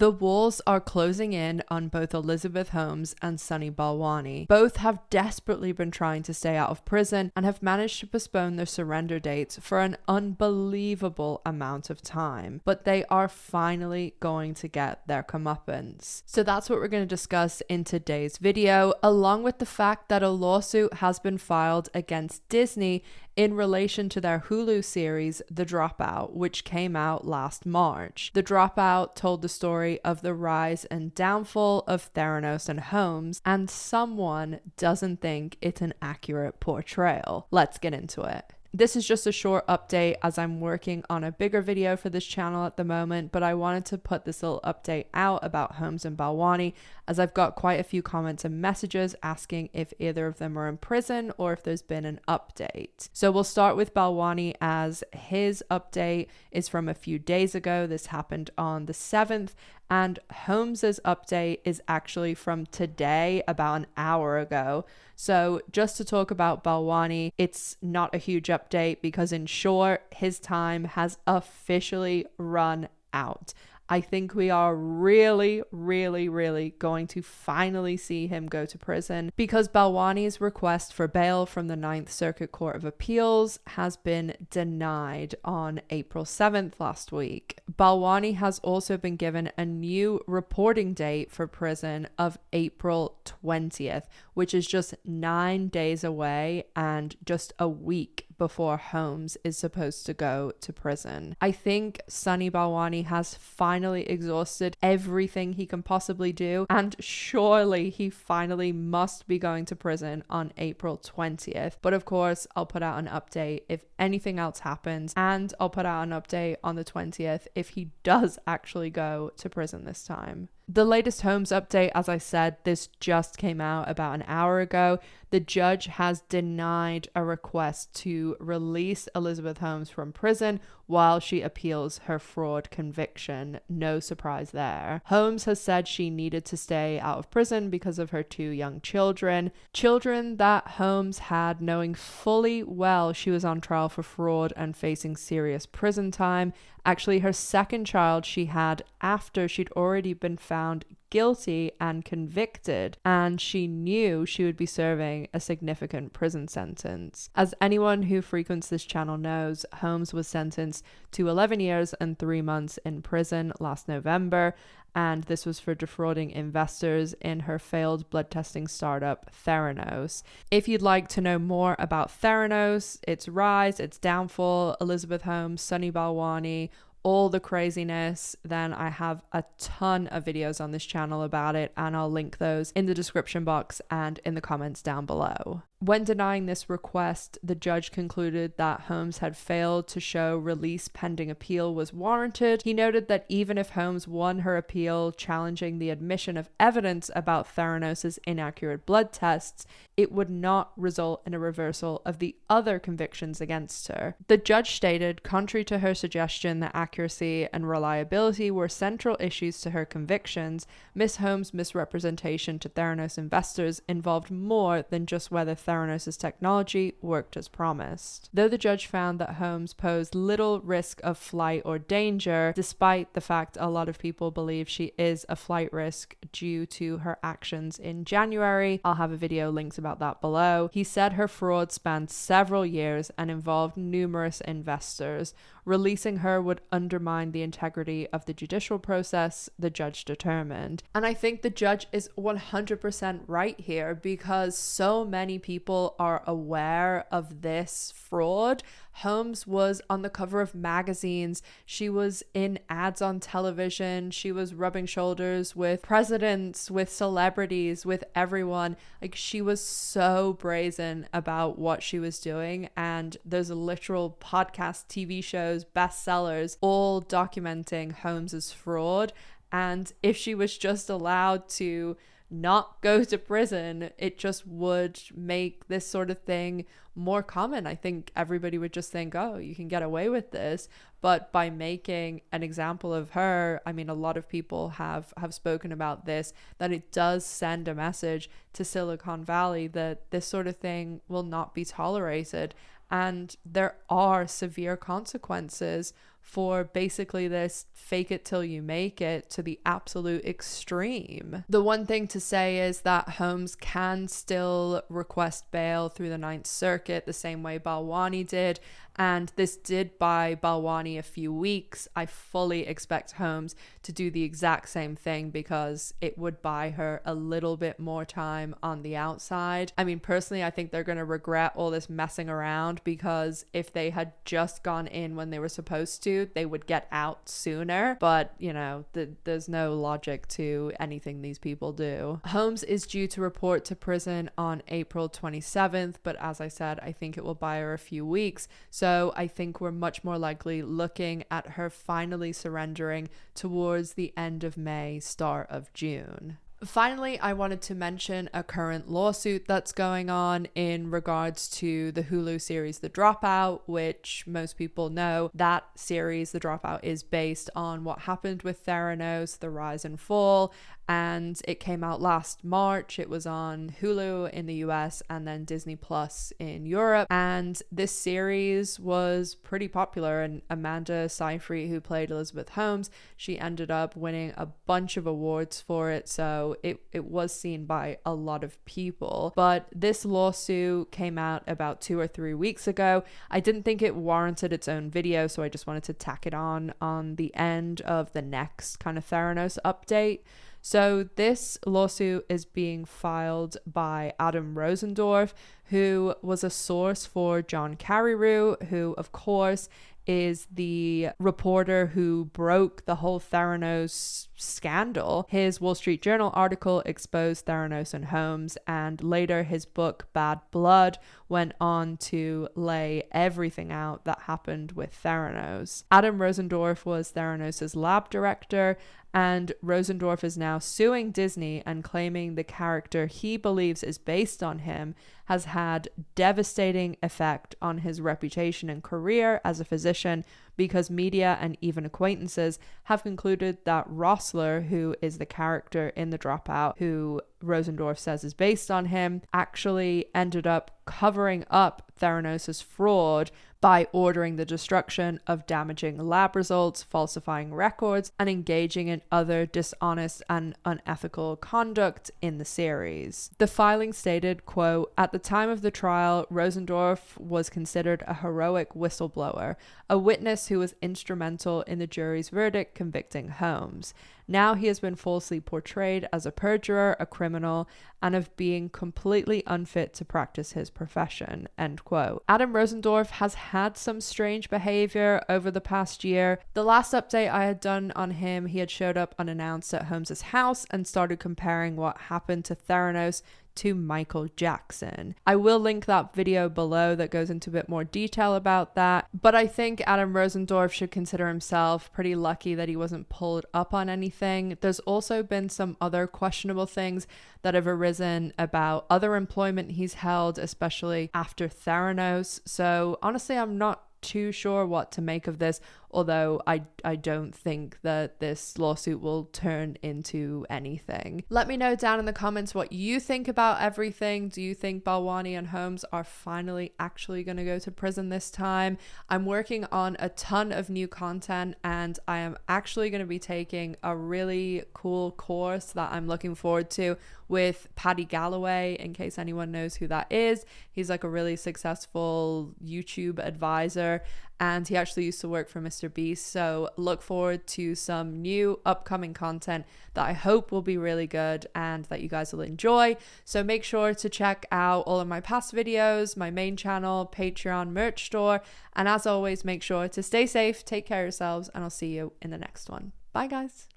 The walls are closing in on both Elizabeth Holmes and Sunny Balwani. Both have desperately been trying to stay out of prison and have managed to postpone their surrender dates for an unbelievable amount of time. But they are finally going to get their comeuppance. So that's what we're going to discuss in today's video, along with the fact that a lawsuit has been filed against Disney in relation to their Hulu series, The Dropout, which came out last March. The Dropout told the story of the rise and downfall of Theranos and Holmes, and someone doesn't think it's an accurate portrayal. Let's get into it. This is just a short update as I'm working on a bigger video for this channel at the moment, but I wanted to put this little update out about Holmes and Balwani as I've got quite a few comments and messages asking if either of them are in prison or if there's been an update. So we'll start with Balwani, as his update is from a few days ago. This happened on the 7th, and Holmes's update is actually from today, about an hour ago. So just to talk about Balwani, it's not a huge update because in short, his time has officially run out. I think we are really going to finally see him go to prison because Balwani's request for bail from the 9th Circuit Court of Appeals has been denied on April 7th last week. Balwani has also been given a new reporting date for prison of April 20th, which is just 9 days away and just a week before Holmes is supposed to go to prison. I think Sunny Balwani has finally exhausted everything he can possibly do, and surely he finally must be going to prison on April 20th. But of course, I'll put out an update if anything else happens, and I'll put out an update on the 20th if he does actually go to prison this time. The latest Holmes update, as I said, this just came out about an hour ago. The judge has denied a request to release Elizabeth Holmes from prison while she appeals her fraud conviction. No surprise there. Holmes has said she needed to stay out of prison because of her 2 young children. Children that Holmes had, knowing fully well she was on trial for fraud and facing serious prison time. Actually, her second child she had after she'd already been found guilty and convicted, and she knew she would be serving a significant prison sentence. As anyone who frequents this channel knows, Holmes was sentenced to 11 years and 3 months in prison last November, and this was for defrauding investors in her failed blood testing startup Theranos. If you'd like to know more about Theranos, its rise, its downfall, Elizabeth Holmes, Sunny Balwani, all the craziness, then I have a ton of videos on this channel about it, and I'll link those in the description box and in the comments down below. When denying this request, the judge concluded that Holmes had failed to show release pending appeal was warranted. He noted that even if Holmes won her appeal challenging the admission of evidence about Theranos' inaccurate blood tests, it would not result in a reversal of the other convictions against her. The judge stated, contrary to her suggestion that accuracy and reliability were central issues to her convictions, Miss Holmes' misrepresentation to Theranos investors involved more than just whether Theranos' technology worked as promised. Though the judge found that Holmes posed little risk of flight or danger, despite the fact a lot of people believe she is a flight risk due to her actions in January, I'll have a video linked about that below, he said her fraud spanned several years and involved numerous investors. Releasing her would undermine the integrity of the judicial process, the judge determined. And I think the judge is 100% right here because so many people are aware of this fraud. Holmes was on the cover of magazines. She was in ads on television. She was rubbing shoulders with presidents, with celebrities, with everyone. Like, she was so brazen about what she was doing. And there's a literal podcast, TV shows, bestsellers, all documenting Holmes's fraud. And if she was just allowed to not go to prison, it just would make this sort of thing more common. I think everybody would just think, oh, you can get away with this. But by making an example of her, I mean, a lot of people have spoken about this, that it does send a message to Silicon Valley that this sort of thing will not be tolerated. And there are severe consequences for basically this fake it till you make it to the absolute extreme. The one thing to say is that Holmes can still request bail through the Ninth Circuit the same way Balwani did, and this did buy Balwani a few weeks. I fully expect Holmes to do the exact same thing because it would buy her a little bit more time on the outside. I mean, personally, I think they're going to regret all this messing around, because if they had just gone in when they were supposed to, they would get out sooner. But, you know, there's no logic to anything these people do. Holmes is due to report to prison on April 27th, but as I said, I think it will buy her a few weeks. So I think we're much more likely looking at her finally surrendering towards the end of May, start of June. Finally, I wanted to mention a current lawsuit that's going on in regards to the Hulu series The Dropout, which most people know. That series, The Dropout, is based on what happened with Theranos, the rise and fall, and it came out last March. It was on Hulu in the US and then Disney Plus in Europe, and this series was pretty popular, and Amanda Seyfried, who played Elizabeth Holmes, she ended up winning a bunch of awards for it, so it was seen by a lot of people. But this lawsuit came out about 2 or 3 weeks ago. I didn't think it warranted its own video, so I just wanted to tack it on the end of the next kind of Theranos update. So this lawsuit is being filed by Adam Rosendorf, who was a source for John Carreyrou, who of course is the reporter who broke the whole Theranos scandal. His Wall Street Journal article exposed Theranos and Holmes, and later his book Bad Blood went on to lay everything out that happened with Theranos. Adam Rosendorf was Theranos' lab director, and Rosendorf is now suing Disney and claiming the character he believes is based on him has had devastating effect on his reputation and career as a physician, because media and even acquaintances have concluded that Rossler, who is the character in The Dropout, who Rosendorf says is based on him, actually ended up covering up Theranos' fraud by ordering the destruction of damaging lab results, falsifying records, and engaging in other dishonest and unethical conduct in the series. The filing stated, quote, "At the time of the trial, Rosendorf was considered a heroic whistleblower, a witness who was instrumental in the jury's verdict convicting Holmes. Now he has been falsely portrayed as a perjurer, a criminal, and of being completely unfit to practice his profession," end quote. Adam Rosendorf has had some strange behavior over the past year. The last update I had done on him, he had showed up unannounced at Holmes's house and started comparing what happened to Theranos to Michael Jackson. I will link that video below that goes into a bit more detail about that, but I think Adam Rosendorf should consider himself pretty lucky that he wasn't pulled up on anything. There's also been some other questionable things that have arisen about other employment he's held, especially after Theranos. So honestly, I'm not too sure what to make of this, although I don't think that this lawsuit will turn into anything. Let me know down in the comments what you think about everything. Do you think Balwani and Holmes are finally actually going to go to prison this time? I'm working on a ton of new content, and I am actually going to be taking a really cool course that I'm looking forward to with Paddy Galloway, in case anyone knows who that is. He's like a really successful YouTube advisor, and he actually used to work for Mr. Beast. So look forward to some new upcoming content that I hope will be really good and that you guys will enjoy. So make sure to check out all of my past videos, my main channel, Patreon, merch store, and as always, make sure to stay safe, take care of yourselves, and I'll see you in the next one. Bye guys.